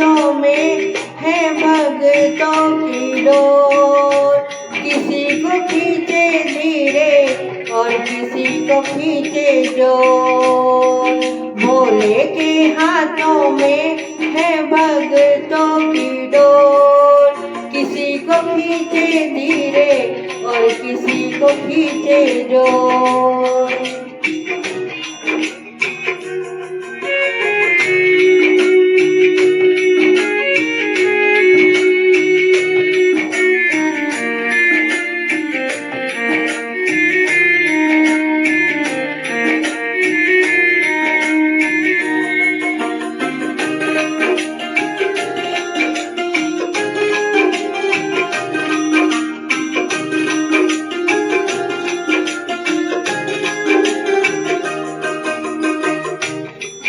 हाथों में है भगतों की डोर। किसी को खींचे धीरे और किसी को खींचे जोर। भोले के हाथों में है भगतों की डोर। किसी को खींचे धीरे और किसी को खींचे जोर।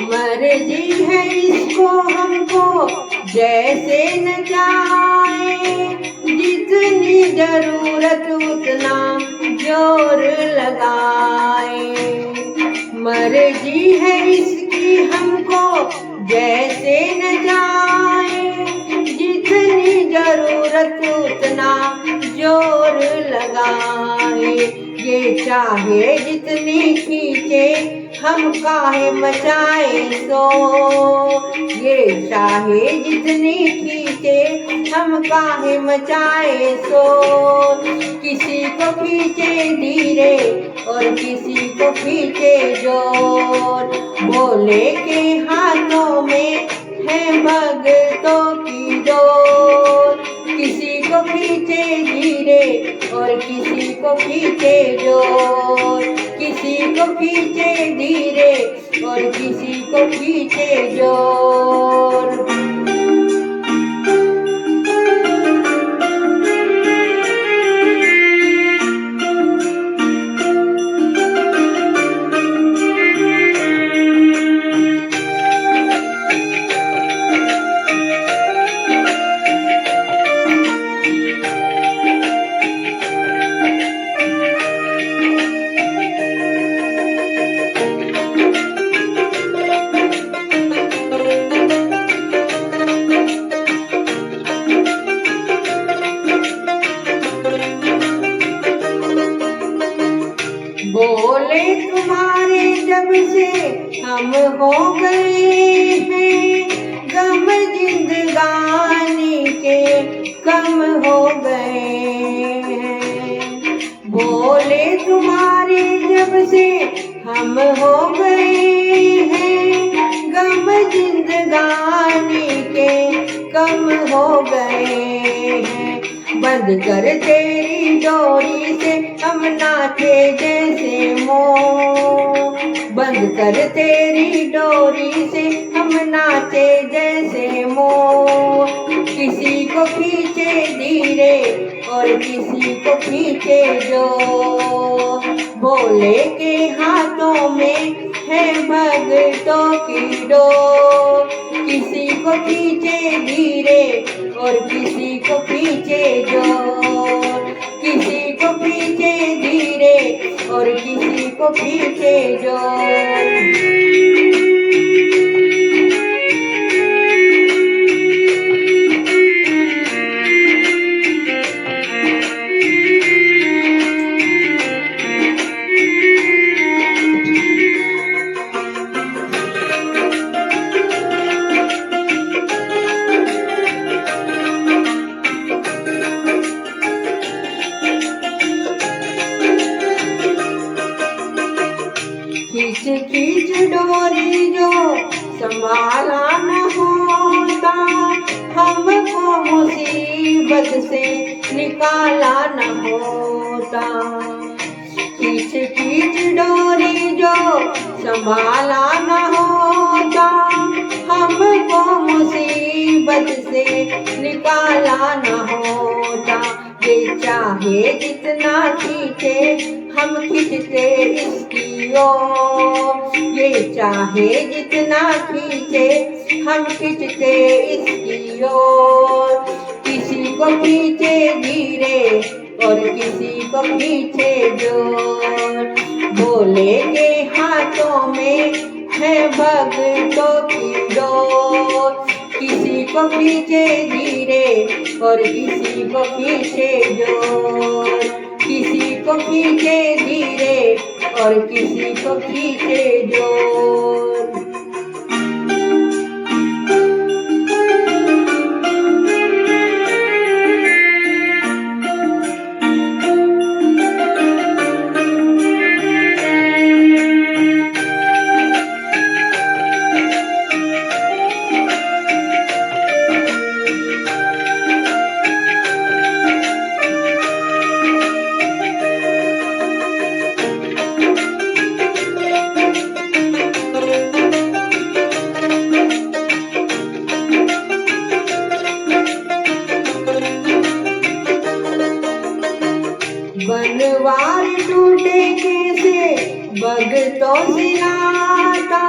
मर्जी है इसको हमको जैसे नचाए। जितनी जरूरत उतना जोर लगाए। मर्जी है इसकी हमको जैसे नचाए। जितनी जरूरत उतना जोर लगाए। ये चाहे जितनी खींचे हम काहे मचाए सो। ये चाहे जितनी खींचे हम काहे मचाए सो। किसी को खींचे धीरे और किसी को खींचे जोर। भोले के हाथों में है भगतों की डोर। किसी को खींचे धीरे और किसी को खींचे जोर। किसी को खींचे धीरे और किसी को खींचे जोर। बोले तुम्हारे जब से हम हो गए हैं। गम जिंदगानी के कम हो गए हैं। बोले तुम्हारे जब से हम हो गए हैं। गम जिंदगानी के कम हो गए हैं। बंद कर तेरी डोरी से हम नाचे जैसे मोर। बंद कर तेरी डोरी से हम नाचे जैसे मोर। किसी को खींचे धीरे और किसी को खींचे जोर। भोले के हाथों में है भगतों की डोर। किसी को खींचे धीरे और किसी को खींचे जोर। किसी को खींचे धीरे और किसी को खींचे जोर। खींच खींच डोरी जो संभाला न होता। हमको मुसीबत से निकाला न होता। खींच खींच डोरी जो संभाला न होता। हमको मुसीबत से निकाला न होता। ये चाहे जितना खींचे हम खींचते इसकी ओर। ये चाहे जितना खींचे हम खींचते इसकी ओर। किसी को खींचे धीरे और किसी को खींचे जोर। भोले के हाथों में है भगतों की डोर। किसी को खींचे धीरे और किसी को खींचे जोर, किसी को खींचे धीरे और किसी को खींचे जोर। बनवार टूटे कैसे भगतों से नाता,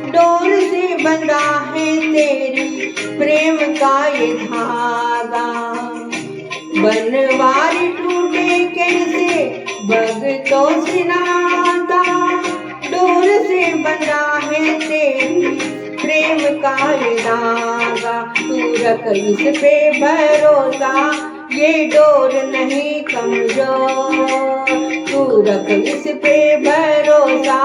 डोर से बंधा है तेरी प्रेम का ये धागा। बनवार टूटे कैसे भगतों से नाता, डोर से बंधा है तेरी प्रेम का ये धागा। तू रख इस पे भरोसा, ये डोर नहीं कमजोर। तू रख इस पे भरोसा,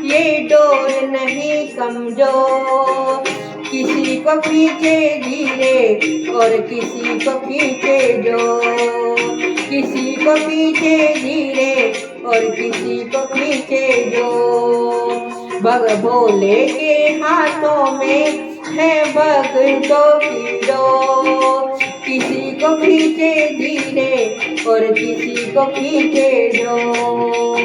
ये डोर नहीं कमजोर। किसी को खींचे धीरे और किसी को खींचे जोर, किसी को खींचे धीरे और किसी को खींचे जोर। भग भोले के हाथों में है भगतों की डोर, किसी को खींचे धीरे और किसी को खींचे जोर।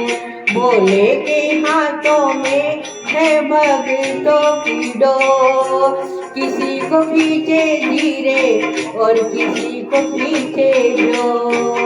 भोले के हाथों में है भगतों की डोर, किसी को खींचे धीरे और किसी को खींचे जोर।